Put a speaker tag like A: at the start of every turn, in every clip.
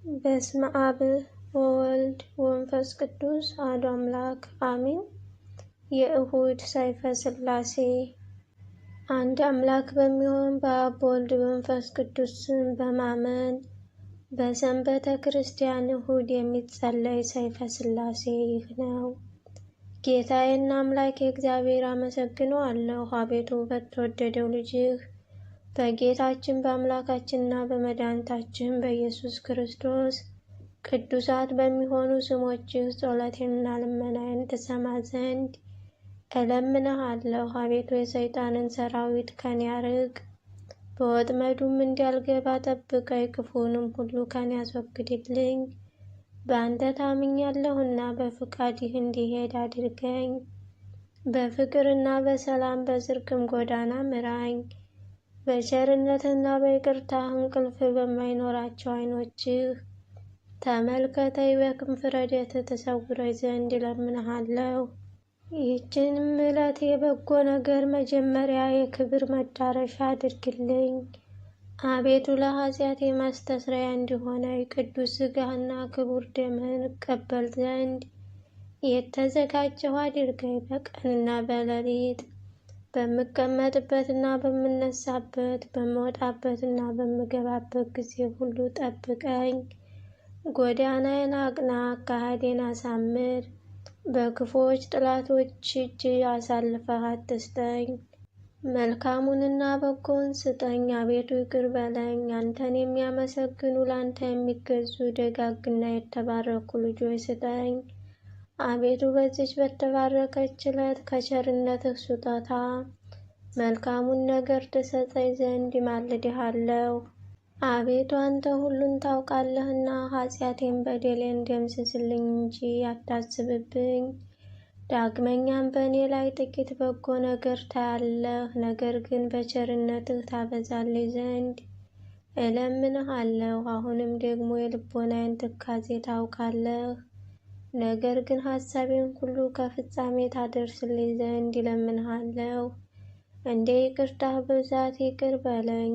A: በስመ አብ ወወልድ ወመንፈስ ቅዱስ አሐዱ አምላክ አሜን። የእሁድ ሰይፈ ሥላሴ። አንድ አምላክ በሚሆን በአብ በወልድ በመንፈስ ቅዱስ ስም በማመን በሰንበተ ክርስቲያን እሁድ የሚጸለይ ሰይፈ ሥላሴ ይህ ነው። ጌታዬና አምላኬ እግዚአብሔር አመሰግነዋለሁ። አቤቱ በተወደደው ልጅህ በጌታችን በአምላካችንና በመድኃኒታችን በኢየሱስ ክርስቶስ ቅዱሳት በሚሆኑ ስሞችህ ጸሎቴንና ልመናዬን ትሰማ ዘንድ እለምንሃለሁ። አቤቱ የሰይጣንን ሰራዊት ከኔ አርቅ፣ በወጥመዱም እንዳልገባ ጠብቀኝ፣ ክፉንም ሁሉ ከኔ አስወግድልኝ። በአንተ ታምኛለሁና በፍቃድህ እንዲሄድ አድርገኝ። በፍቅርና በሰላም በጽድቅም ጎዳና ምራኝ። በቸርነትና በይቅርታህ እንቅልፍ በማይኖራቸው ዓይኖችህ ተመልከተኝ። በክንፍ ረድኤትህ ተሰውረኝ ዘንድ እለምንሃለሁ። ይህችንም ዕለት የበጎ ነገር መጀመሪያ የክብር መዳረሻ አድርግልኝ። አቤቱ ለኃጢአቴ ማስተስረያ እንዲሆነኝ ቅዱስ ሥጋህና ክቡር ደምህን እቀበል ዘንድ የተዘጋጀሁ አድርገኝ። በቀንና በሌሊት በምቀመጥበትና በምነሳበት በምወጣበትና በምገባበት ጊዜ ሁሉ ጠብቀኝ። ጎዳናዬን አቅና፣ አካሄዴን አሳምር። በክፉዎች ጠላቶች እጅ አሳልፈህ አትስጠኝ። መልካሙንና በጎውን ስጠኝ። አቤቱ ይቅር በለኝ። አንተን የሚያመሰግኑ ለአንተ የሚገዙ ደጋግና የተባረኩ ልጆች ስጠኝ። አቤቱ በዚች በተባረከች ዕለት ከቸርነትህ ስጦታ መልካሙን ነገር ትሰጠኝ ዘንድ እማልድሃለሁ። አቤቱ አንተ ሁሉን ታውቃለህና ኃጢአቴን በደሌን ደምስስልኝ እንጂ አታስብብኝ። ዳግመኛም በእኔ ላይ ጥቂት በጎ ነገር ታያለህ፣ ነገር ግን በቸርነትህ ታበዛልኝ ዘንድ እለምንሃለሁ። አሁንም ደግሞ የልቦናዬን ትካዜ ታውቃለህ፣ ነገር ግን ሐሳቤን ሁሉ ከፍጻሜ ታደርስልኝ ዘንድ እለምንሃለሁ። እንደ ይቅርታህ ብዛት ይቅር በለኝ።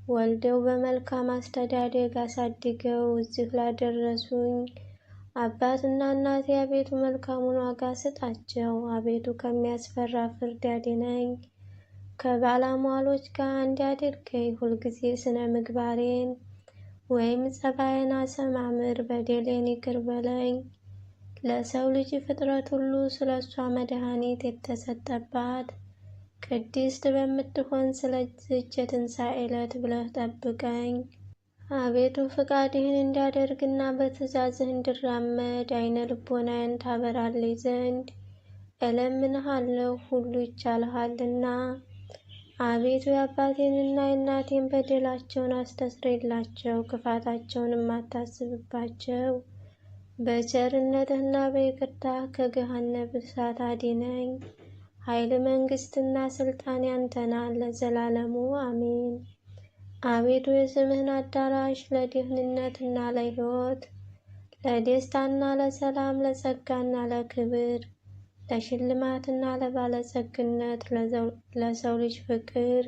A: ወልደው በመልካም አስተዳደግ አሳድገው እዚህ ላደረሱኝ አባትና እናቴ አቤቱ መልካሙን ዋጋ ስጣቸው። አቤቱ ከሚያስፈራ ፍርድ አድነኝ፣ ከባለሟሎች ጋር አንድ አድርገኝ። ሁልጊዜ ስነ ምግባሬን ወይም ጸባዬን አሰማምር፣ በደሌን ይቅር በለኝ። ለሰው ልጅ ፍጥረት ሁሉ ስለ እሷ መድኃኒት የተሰጠባት ቅድስት በምትሆን ስለዚህች የትንሣኤ ዕለት ብለህ ጠብቀኝ። አቤቱ ፍቃድህን እንዳደርግና በትእዛዝህ እንድራመድ ዓይነ ልቦናዬን ታበራልኝ ዘንድ እለምንሃለሁ። ሁሉ ይቻልሃልና። አቤቱ የአባቴንና የእናቴን በደላቸውን አስተስርይላቸው፣ ክፋታቸውንም አታስብባቸው። በቸርነትህና በይቅርታህ ከገሃነመ እሳት አድነኝ። ኃይል፣ መንግሥትና ሥልጣን ያንተ ናት ለዘላለሙ አሜን። አቤቱ የስምህን አዳራሽ ለደህንነትና ለሕይወት፣ ለደስታና ለሰላም፣ ለጸጋና ለክብር፣ ለሽልማትና ለባለጸግነት፣ ለሰው ልጅ ፍቅር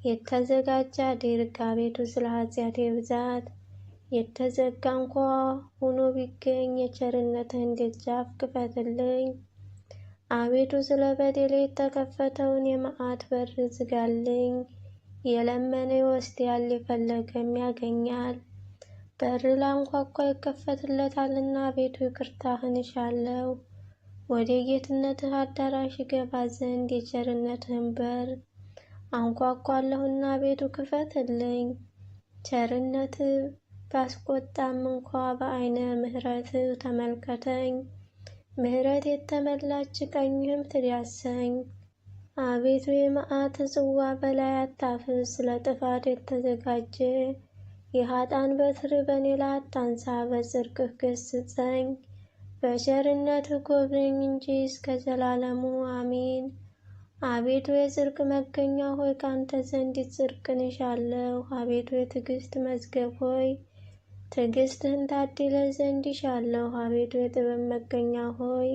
A: የተዘጋጀ አድርግ። አቤቱ ስለ ኃጢአቴ ብዛት የተዘጋ እንኳ ሆኖ ቢገኝ የቸርነትህን ደጃፍ ክፈትልኝ። አቤቱ ስለ በደሌ የተከፈተውን የመዓት በር ዝጋልኝ። የለመነ ይወስዳል፣ የፈለገም ያገኛል። በር ላንኳኳ ይከፈትለታልና። አቤቱ ይቅርታህን እሻለሁ። ወደ ጌትነትህ አዳራሽ ይገባ ዘንድ የቸርነትህን በር አንኳኳለሁና አቤቱ ክፈትልኝ። ቸርነትህ ባስቆጣም እንኳ በዓይነ ምሕረትህ ተመልከተኝ። ምሕረት የተመላች ቀኝህም ትዳሰኝ። አቤቱ የመዓት ጽዋ በላይ አታፍስ። ለጥፋት የተዘጋጀ የኃጥአን በትር በእኔ ላይ አታንሳ። በጽድቅህ ገስጸኝ፣ በቸርነትህ ጎብኘኝ እንጂ እስከ ዘላለሙ አሜን። አቤቱ የጽድቅ መገኛ ሆይ ካንተ ዘንድ ጽድቅን እሻለሁ። አቤቱ የትዕግስት መዝገብ ሆይ ትዕግስትህን ታድለ ዘንድ እሻለሁ። አቤቱ የጥበብ መገኛ ሆይ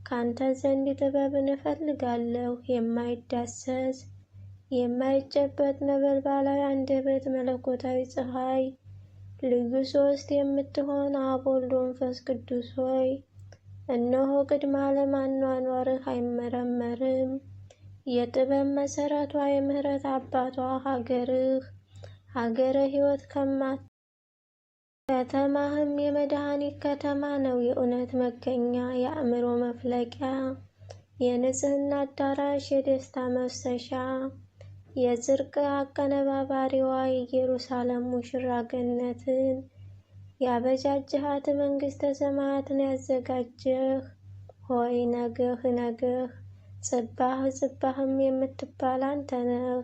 A: ካንተ ዘንድ ጥበብን እፈልጋለሁ። የማይጨበጥ ነበልባላዊ አንደበት፣ መለኮታዊ ፀሐይ ልዩ ሶስት የምትሆን አብ ወልድ መንፈስ ቅዱስ ሆይ እነሆ ቅድመ ዓለም አኗኗርህ አይመረመርም። የጥበብ መሰረቷ የምህረት አባቷ ሀገረ ሕይወት ከተማህም የመድኃኒት ከተማ ነው። የእውነት መገኛ፣ የአእምሮ መፍለቂያ፣ የንጽህና አዳራሽ፣ የደስታ መፍሰሻ፣ የጽድቅ አቀነባባሪዋ የኢየሩሳሌም ሙሽራ ገነትን ያበጃጀሃት መንግሥተ ሰማያትን ያዘጋጀህ ሆይ ነገህ ጽባህም የምትባል አንተ ነህ።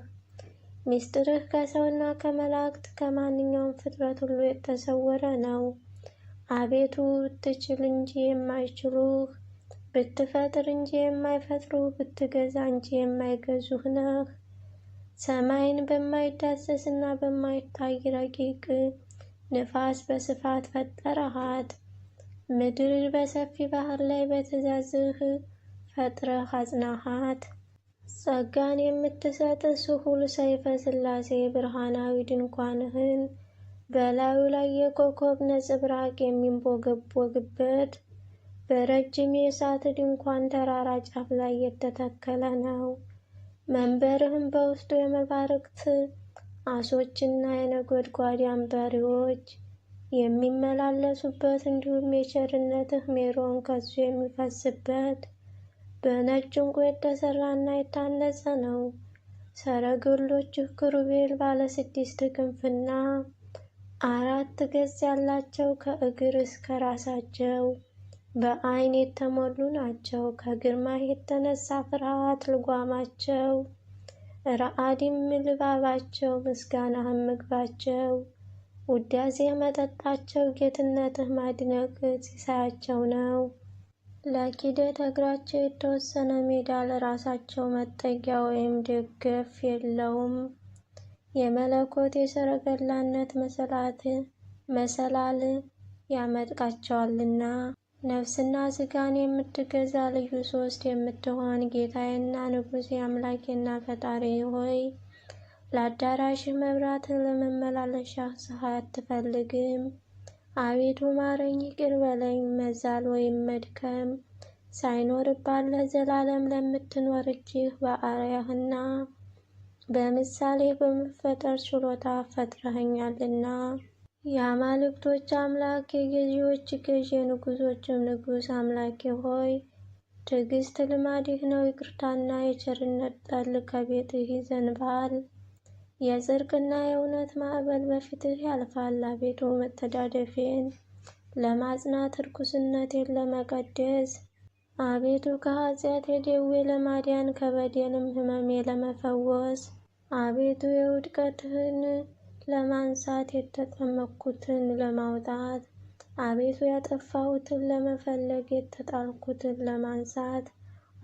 A: ምስጢርህ ከሰውና ከመላእክት ከማንኛውም ፍጥረት ሁሉ የተሰወረ ነው። አቤቱ ብትችል እንጂ የማይችሉህ፣ ብትፈጥር እንጂ የማይፈጥሩህ፣ ብትገዛ እንጂ የማይገዙህ ነህ። ሰማይን በማይዳሰስ እና በማይታይ ረቂቅ ንፋስ በስፋት ፈጠረሃት። ምድር በሰፊ ባህር ላይ በትእዛዝህ ፈጥረህ አጽናሃት። ጸጋን የምትሰጥ ስሁል ሰይፈ ሥላሴ ብርሃናዊ ድንኳንህን በላዩ ላይ የኮከብ ነጸብራቅ የሚንቦገቦግበት በረጅም የእሳት ድንኳን ተራራ ጫፍ ላይ የተተከለ ነው። መንበርህም በውስጡ የመባረክት አሶችና የነጎድጓድ አንበሪዎች የሚመላለሱበት እንዲሁም የቸርነትህ ሜሮን ከሱ የሚፈስበት በነጭ ዕንቁ የተሰራና የታነጸ ነው። ሰረገሎችህ ክሩቤል ባለ 6 ክንፍና 4 ገጽ ያላቸው ከእግር እስከ ራሳቸው በዓይን የተሞሉ ናቸው። ከግርማህ የተነሳ ፍርሃት ልጓማቸው፣ ረአዲም ልባባቸው፣ ምስጋናህም ምግባቸው፣ ውዳሴ መጠጣቸው፣ ጌትነትህ ማድነቅ ሲሳያቸው ነው። ለኪደት እግራቸው የተወሰነ ሜዳ ለራሳቸው መጠጊያ ወይም ደገፍ የለውም። የመለኮት የሰረገላነት መሰላል ያመጥቃቸዋልና። ነፍስና ሥጋን የምትገዛ ልዩ ሶስት የምትሆን ጌታዬና ንጉሴ አምላኬና ፈጣሪ ሆይ ለአዳራሽህ መብራት ለመመላለሻህ ፀሐይ አትፈልግም። አቤቱ ማረኝ፣ ይቅር በለኝ። መዛል ወይም መድከም ሳይኖርባት ለዘላለም ለምትኖር እጅህ በአርአያህና በምሳሌ በመፈጠር ችሎታ ፈጥረኸኛልና። የአማልክቶች አምላክ፣ የገዢዎች ገዥ፣ የንጉሶችም ንጉሥ አምላኬ ሆይ ትዕግስት ልማድህ ነው። ይቅርታና የቸርነት ጠል ከቤትህ ይዘንባል። የጽድቅና የእውነት ማዕበል በፊትህ ያልፋል። አቤቱ መተዳደፌን ለማጽናት ርኩስነቴን ለመቀደስ፣ አቤቱ ከኃጢአቴ ደዌ ለማዳን ከበደልም ሕመሜ ለመፈወስ፣ አቤቱ የውድቀትህን ለማንሳት የተጠመቅኩትን ለማውጣት፣ አቤቱ ያጠፋሁትን ለመፈለግ የተጣልኩትን ለማንሳት፣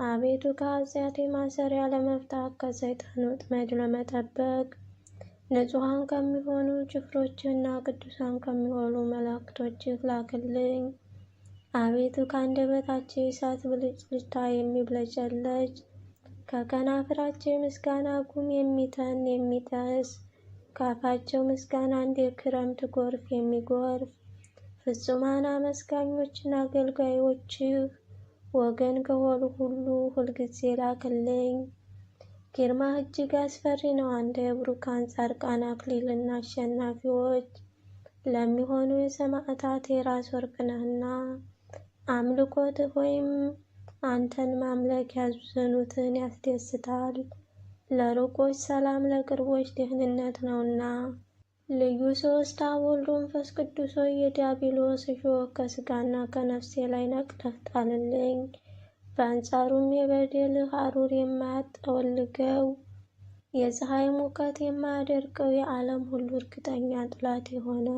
A: አቤቱ ከኃጢአቴ ማሰሪያ ለመፍታት ከሰይጣን ወጥመድ ለመጠበቅ ንጹሐን ከሚሆኑ ጭፍሮችህና ቅዱሳን ከሚሆኑ መላእክቶችህ ላክልኝ። አቤቱ ከአንደበታቸው የእሳት ብልጭልጭታ የሚብለጨለጭ ከከናፍራቸው የምስጋና ጉም የሚተን የሚጠስ ከአፋቸው ምስጋና እንደ ክረምት ጎርፍ የሚጎርፍ ፍጹማን አመስጋኞችና አገልጋዮችህ ወገን ከሆኑ ሁሉ ሁልጊዜ ላክልኝ። ግርማህ እጅግ አስፈሪ ነው። አንተ የብሩካን ጻድቃን አክሊልና አሸናፊዎች ለሚሆኑ የሰማዕታት የራስ ወርቅ ነህና። አምልኮትህ ወይም አንተን ማምለክ ያዘኑትን ያስደስታል። ለሩቆች ሰላም ለቅርቦች ደህንነት ነውና። ልዩ ሶስት አብ ወልድ መንፈስ ቅዱስ ሆይ የዲያብሎስ እሾህ ከሥጋና ከነፍሴ ላይ ነቅለህ ጣልልኝ። በአንጻሩም የበደልህ ሐሩር የማያጠወልገው የፀሐይ ሙቀት የማያደርቀው የዓለም ሁሉ እርግጠኛ ጠላት የሆነ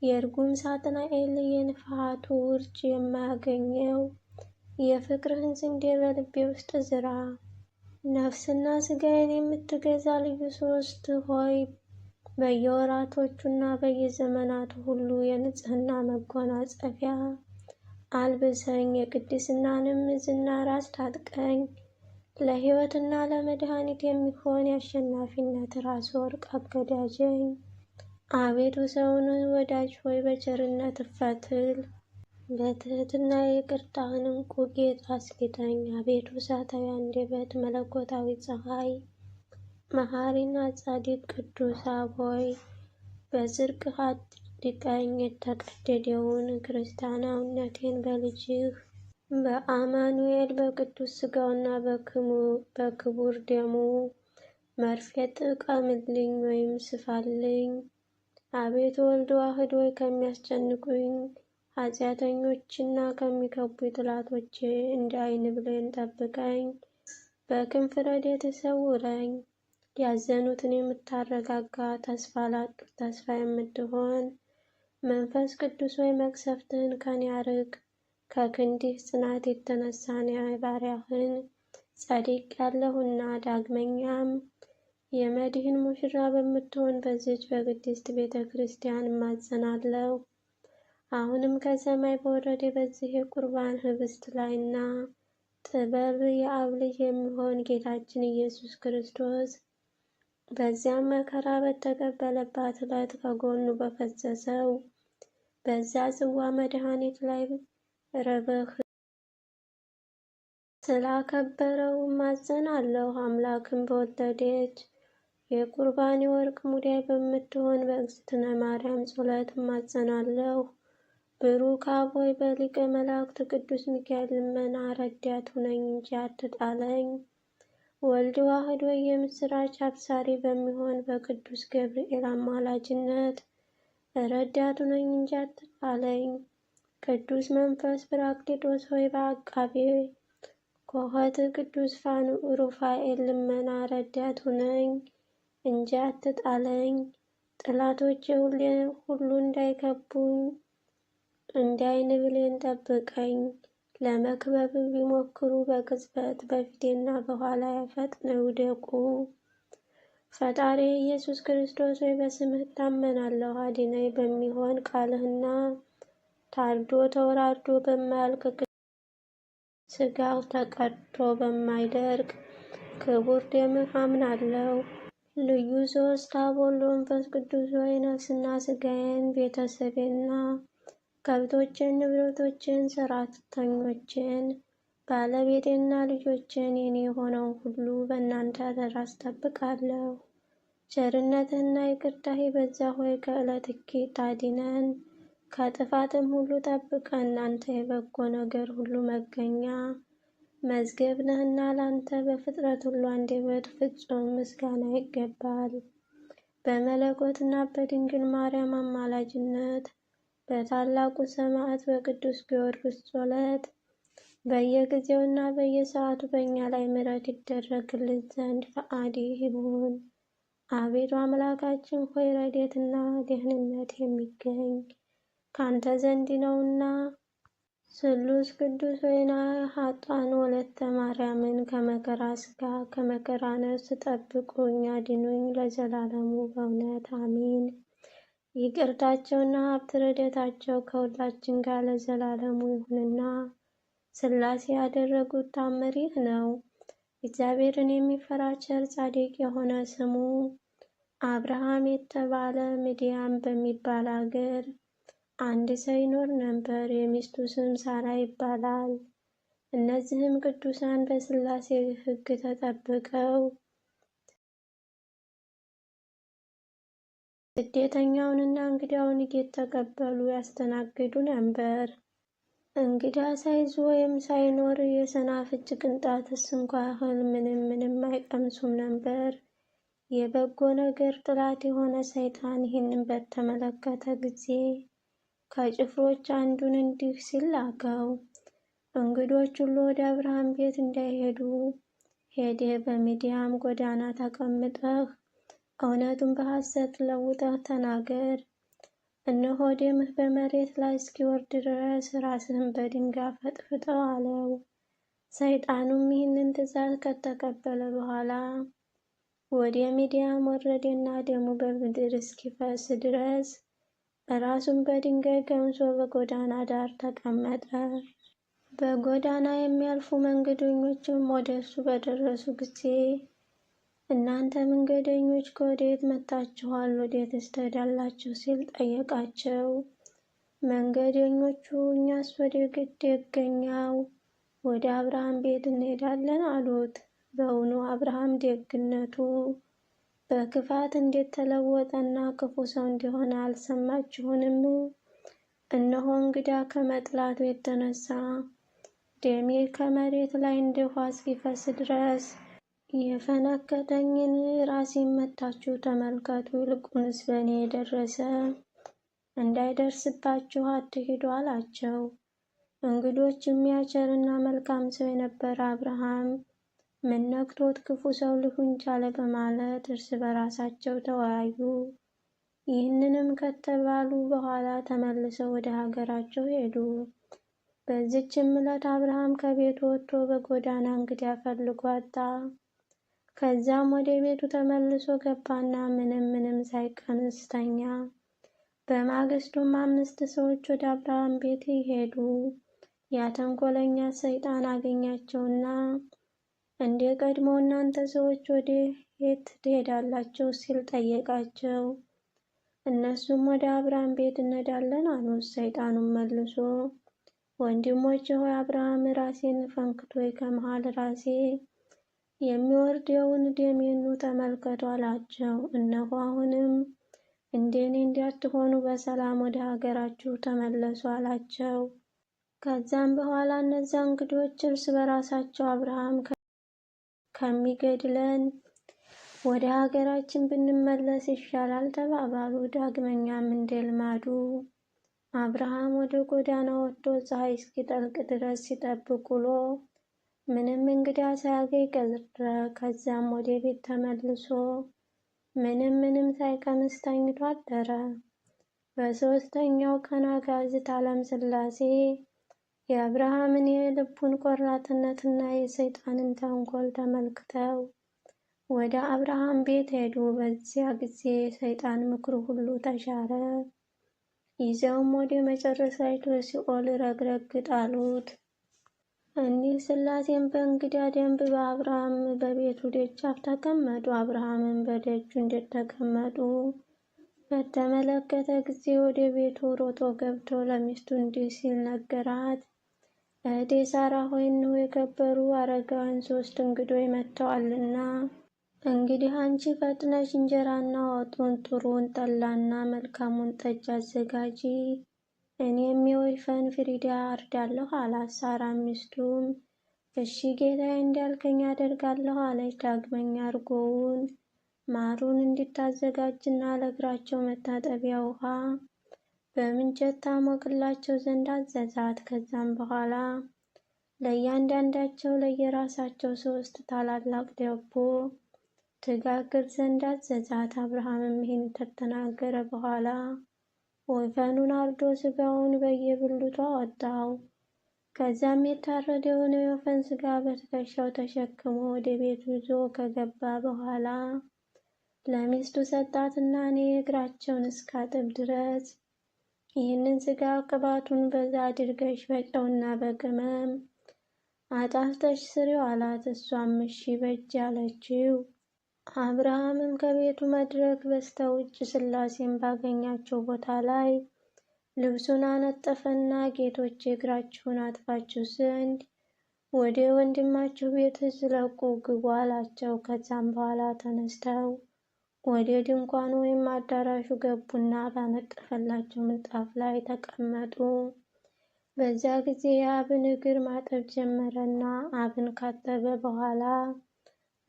A: የርጉም ሳጥናኤል የንፍሃቱ ውርጭ የማያገኘው የፍቅርህን ስንዴ በልቤ ውስጥ ዝራ። ነፍስና ሥጋዬን የምትገዛ ልዩ ሶስት ሆይ በየወራቶቹና በየዘመናቱ ሁሉ የንጽህና መጎናጸፊያ አልብሰኝ፣ የቅድስናንም ዝናር አስታጥቀኝ። ለሕይወትና ለመድኃኒት የሚሆን የአሸናፊነት ራስ ወርቅ አገዳጀኝ። አቤቱ ሰውን ወዳጅ ሆይ በቸርነት እፈትል፣ በትህትና የይቅርታህን ዕንቁ ጌጥ አስጌጠኝ። አቤቱ እሳታዊ አንደበት መለኮታዊ ፀሐይ፣ መሐሪና ጻድቅ ቅዱስ አብ ሆይ በጽድቅህ አድቀኝ። የተቀደደውን ክርስቲያናዊነቴን በልጅህ በአማኑኤል በቅዱስ ሥጋውና በክቡር ደሙ መርፌ ጥቀምልኝ ወይም ስፋልኝ። አቤቱ ወልድ ዋሕድ ሆይ ከሚያስጨንቁኝ ኃጢአተኞችና ከሚከቡኝ ጠላቶቼ እንደ ዓይን ብሌን ጠብቀኝ። በክንፍ ረድኤትህ ሰውረኝ። ያዘኑትን የምታረጋጋ፣ ተስፋ ላጡት ተስፋ የምትሆን መንፈስ ቅዱስ ሆይ መቅሰፍትህን ከኔ አርቅ። ከክንድህ ጽናት የተነሳ እኔ ባሪያህን ጸድቄአለሁና። ዳግመኛም የመድህን ሙሽራ በምትሆን በዚች በቅድስት ቤተ ክርስቲያን እማጸናለሁ። አሁንም ከሰማይ በወረደ በዚህ የቁርባን ኅብስት ላይና ጥበብ የአብ ልጅ የሚሆን ጌታችን ኢየሱስ ክርስቶስ በዚያም መከራ በተቀበለባት ዕለት ከጎኑ በፈሰሰው በዚያ ጽዋ መድኃኒት ላይ ረበህ ስላከበረው እማጸናለሁ። አምላክን በወለደች የቁርባን የወርቅ ሙዳይ በምትሆን በእግዝእትነ ማርያም ጸሎት እማጸናለሁ። ብሩክ አብ ሆይ በሊቀ መላእክት ቅዱስ ሚካኤል ልመና ረዳት ሁነኝ እንጂ አትጣለኝ። ወልድ ዋሕድ ሆይ የምስራች አብሳሪ በሚሆን በቅዱስ ገብርኤል አማላጅነት ረዳት ሁነኝ እንጂ አትጣለኝ። ቅዱስ መንፈስ ጰራቅሊጦስ ሆይ በአቃቤ ኮኸት ቅዱስ ሩፋኤል ልመና ረዳት ሁነኝ እንጂ አትጣለኝ። ጠላቶቼ ሁሉ እንዳይከቡኝ እንደ ዓይን ብሌን ጠብቀኝ። ለመክበብ ቢሞክሩ በቅጽበት በፊቴና በኋላ ፈጥነው ይውደቁ። ፈጣሪ ኢየሱስ ክርስቶስ ሆይ በስምህ እታመናለሁ። አድነኝ በሚሆን ቃልህና ታርዶ ተወራርዶ በማያልቅ ሥጋው ተቀድቶ በማይደርቅ ክቡር ደምህ አምናለሁ። ልዩ ሦስት አብ ወልድ መንፈስ ቅዱስ ሆይ ነፍስና ሥጋዬን ቤተሰቤንና ከብቶችን፣ ንብረቶችን፣ ሠራተኞችን፣ ባለቤቴና ልጆችን የኔ የሆነውን ሁሉ በእናንተ አደራ አስጠብቃለሁ። ቸርነትህና ይቅርታህ የበዛ ሆይ ከዕለት እኪት አድነን፣ ከጥፋትም ሁሉ ጠብቀን። አንተ የበጎ ነገር ሁሉ መገኛ መዝገብ ነህና ለአንተ በፍጥረት ሁሉ አንደበት ፍጹም ምስጋና ይገባል። በመለኮትና በድንግል ማርያም አማላጅነት በታላቁ ሰማዕት በቅዱስ ጊዮርጊስ ጸሎት በየጊዜውና በየሰዓቱ በእኛ ላይ ምሕረት ይደረግልን ዘንድ ፈቃድህ ይሁን። አቤቱ አምላካችን ሆይ ረድኤትና ደህንነት የሚገኝ ካንተ ዘንድ ነውና፣ ስሉስ ቅዱስ ሆይና ኃጥአን ወለተ ማርያምን ከመከራ ሥጋ ከመከራ ነፍስ ጠብቁኝ አድኑኝ ለዘላለሙ በእውነት አሜን። ይቅርታቸውና ሀብት ረድኤታቸው ከሁላችን ጋር ለዘላለሙ ይሁንና፣ ሥላሴ ያደረጉት ተአምር ይህ ነው። እግዚአብሔርን የሚፈራ ቸር ጻድቅ የሆነ ስሙ አብርሃም የተባለ ምድያም በሚባል አገር አንድ ሰው ይኖር ነበር። የሚስቱ ስም ሳራ ይባላል። እነዚህም ቅዱሳን በሥላሴ ሕግ ተጠብቀው ስደተኛውንና እንግዳውን እየተቀበሉ ያስተናግዱ ነበር። እንግዳ ሳይዙ ወይም ሳይኖር የሰናፍጭ ቅንጣትስ እንኳ ያህል ምንም አይቀምሱም ነበር። የበጎ ነገር ጠላት የሆነ ሰይጣን ይህንን በተመለከተ ጊዜ ከጭፍሮች አንዱን እንዲህ ሲል ላከው። እንግዶች ሁሉ ወደ አብርሃም ቤት እንዳይሄዱ ሄደህ በምድያም ጎዳና ተቀምጠህ እውነቱን በሐሰት ለውጠህ ተናገር። እነሆ ደምህ በመሬት ላይ እስኪወርድ ድረስ ራስህን በድንጋይ ፈጥፍጠው አለው። ሰይጣኑም ይህንን ትእዛዝ ከተቀበለ በኋላ ወደ ምድያም ወረደና ደሙ በምድር እስኪፈስ ድረስ ራሱን በድንጋይ ገምሶ በጎዳና ዳር ተቀመጠ። በጎዳና የሚያልፉ መንገደኞችም ወደ እሱ በደረሱ ጊዜ እናንተ መንገደኞች ከወዴት መጥታችኋል? ወዴትስ ትሄዳላችሁ? ሲል ጠየቃቸው። መንገደኞቹ እኛስ ወደ ደገኛው ወደ አብርሃም ቤት እንሄዳለን አሉት። በእውኑ አብርሃም ደግነቱ በክፋት እንዴት ተለወጠና ክፉ ሰው እንደሆነ አልሰማችሁንም? እነሆ እንግዳ ከመጥላቱ የተነሳ ደሜ ከመሬት ላይ እንደ ውሃ እስኪፈስ ድረስ የፈነከተኝን ራሴን መታችሁ ተመልከቱ። ይልቁንስ በእኔ የደረሰ እንዳይደርስባችሁ አትሂዱ አላቸው። እንግዶች የሚያቸርና መልካም ሰው የነበረ አብርሃም ምን ነክቶት ክፉ ሰው ልሁን ቻለ በማለት እርስ በራሳቸው ተወያዩ። ይህንንም ከተባሉ በኋላ ተመልሰው ወደ ሀገራቸው ሄዱ። በዚችም ዕለት አብርሃም ከቤቱ ወጥቶ በጎዳና እንግዳ ፈልጎ አጣ። ከዛም ወደ ቤቱ ተመልሶ ገባና ምንም ሳይቀምስ ተኛ። በማግስቱም 5 ሰዎች ወደ አብርሃም ቤት ሄዱ። ያ ተንኮለኛ ሰይጣን አገኛቸውና እንደ ቀድሞ እናንተ ሰዎች ወደ የት ትሄዳላችሁ? ሲል ጠየቃቸው። እነሱም ወደ አብርሃም ቤት እንሄዳለን አሉት። ሰይጣኑም መልሶ ወንድሞቼ ሆይ አብርሃም ራሴን ፈንክቶ ከመሃል ራሴ የሚወርደውን ደሜን ተመልከቱ አላቸው። እነሆ አሁንም እንደኔ እንዳትሆኑ በሰላም ወደ ሀገራችሁ ተመለሱ አላቸው። ከዛም በኋላ እነዚያ እንግዶች እርስ በራሳቸው አብርሃም ከሚገድለን ወደ ሀገራችን ብንመለስ ይሻላል ተባባሉ። ዳግመኛም እንደ ልማዱ አብርሃም ወደ ጎዳና ወጥቶ ፀሐይ እስኪጠልቅ ድረስ ሲጠብቅ ውሎ ምንም እንግዳ ሳያገኝ ቀረ። ከዛም ወደ ቤት ተመልሶ ምንም ሳይቀምስ ተኝቶ አደረ። በሦስተኛው ቀን አጋዕዝተ ዓለም ሥላሴ የአብርሃምን የልቡን ቆራጥነትና የሰይጣንን ተንኮል ተመልክተው ወደ አብርሃም ቤት ሄዱ። በዚያ ጊዜ የሰይጣን ምክሩ ሁሉ ተሻረ። ይዘውም ወደ መጨረሻይቱ ሲኦል ረግረግ ጣሉት። እኒህ ሥላሴም በእንግዳ ደንብ በአብርሃም በቤቱ ደጃፍ ተቀመጡ። አብርሃምን በደጁ እንደተቀመጡ በተመለከተ ጊዜ ወደ ቤቱ ሮጦ ገብቶ ለሚስቱ እንዲህ ሲል ነገራት። እህቴ ሳራ ሆይ እነሆ የከበሩ አረጋውያን 3 እንግዶች መጥተዋልና እንግዲህ አንቺ ፈጥነሽ እንጀራና ወጡን፣ ጥሩውን ጠላና መልካሙን ጠጅ አዘጋጂ፣ እኔም የወይፈን ፍሪዳ አርዳለሁ አላት። ሳራ ሚስቱም እሺ ጌታዬ እንዳልከኝ አደርጋለሁ አለች። ዳግመኛ እርጎውን ማሩን እንድታዘጋጅና ለእግራቸው መታጠቢያ ውሃ በምንቸት ታሞቅላቸው ዘንድ አዘዛት። ከዛም በኋላ ለእያንዳንዳቸው ለየራሳቸው 3 ታላላቅ ዳቦ ትጋግር ዘንድ አዘዛት። አብርሃምም ይህን ከተናገረ በኋላ ወይፈኑን አርዶ ስጋውን በየብልቱ አወጣው። ከዛም የታረደውን የወይፈን ስጋ በትከሻው ተሸክሞ ወደ ቤቱ ይዞ ከገባ በኋላ ለሚስቱ ሰጣትና እኔ እግራቸውን እስካጥብ ድረስ ይህንን ስጋ ቅባቱን በዛ አድርገሽ በጨውና በቅመም አጣፍጠሽ ስሪው አላት። እሷም እሺ በጅ አለችው። አብርሃምም ከቤቱ መድረክ በስተውጭ ሥላሴን ባገኛቸው ቦታ ላይ ልብሱን አነጠፈና ጌቶቼ እግራችሁን አጥባችሁ ዘንድ ወደ ወንድማችሁ ቤት ዝለቁ ግቡ አላቸው። ከዛም በኋላ ተነስተው ወደ ድንኳኑ ወይም አዳራሹ ገቡና ባነጠፈላቸው ምንጣፍ ላይ ተቀመጡ። በዚያ ጊዜ የአብን እግር ማጠብ ጀመረና አብን ካጠበ በኋላ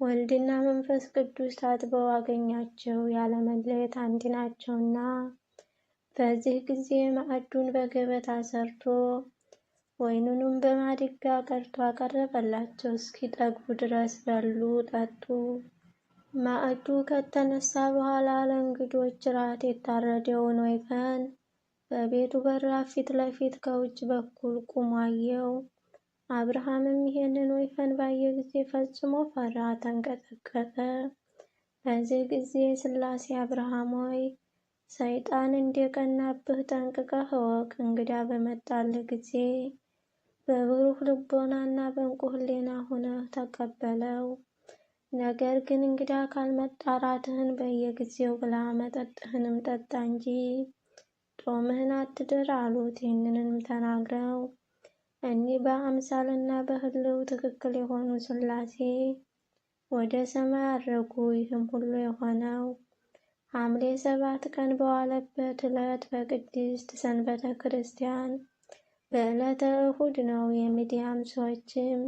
A: ወልድና መንፈስ ቅዱስ ታጥበው አገኛቸው። ያለመለየት አንድ ናቸውና በዚህ ጊዜ ማዕዱን በገበታ ሰርቶ ወይኑንም በማድጋ ቀድቶ አቀረበላቸው። እስኪጠግቡ ድረስ በሉ ጠጡ። ማዕዱ ከተነሳ በኋላ ለእንግዶች ራት የታረደውን ወይፈን በቤቱ በራፍ ፊት ለፊት ከውጭ በኩል ቁሞ አየው። አብርሃምም ይህንን ወይፈን ባየ ጊዜ ፈጽሞ ፈራ፣ ተንቀጠቀጠ። በዚህ ጊዜ ሥላሴ አብርሃም ሆይ ሰይጣን እንደቀናብህ ጠንቅቀህ እወቅ። እንግዳ በመጣልህ ጊዜ በብሩህ ልቦናና በንቁ ሕሊና ሆነህ ተቀበለው። ነገር ግን እንግዳ ካልመጣ ራትህን በየጊዜው ብላ፣ መጠጥህንም ጠጣ እንጂ ጦምህን አትድር አሉት። ይህንንም ተናግረው እኒህ በአምሳልና በህልው ትክክል የሆኑ ሥላሴ ወደ ሰማይ አረጉ። ይህም ሁሉ የሆነው ሐምሌ 7 ቀን በዋለበት ዕለት በቅድስት ሰንበተ ክርስቲያን በዕለተ እሁድ ነው። የሚዲያም ሰዎችም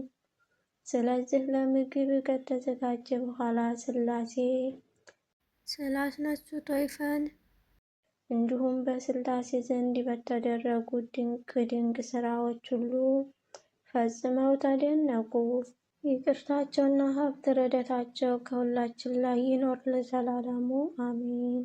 A: ስለዚህ ለምግብ ከተዘጋጀ በኋላ ሥላሴ ስላስነሱት ወይፈን እንዲሁም በሥላሴ ዘንድ በተደረጉት ድንቅ ድንቅ ሥራዎች ሁሉ ፈጽመው ተደነቁ። ይቅርታቸውና ሀብት ረድኤታቸው ከሁላችን ላይ ይኖር ለዘላለሙ አሜን።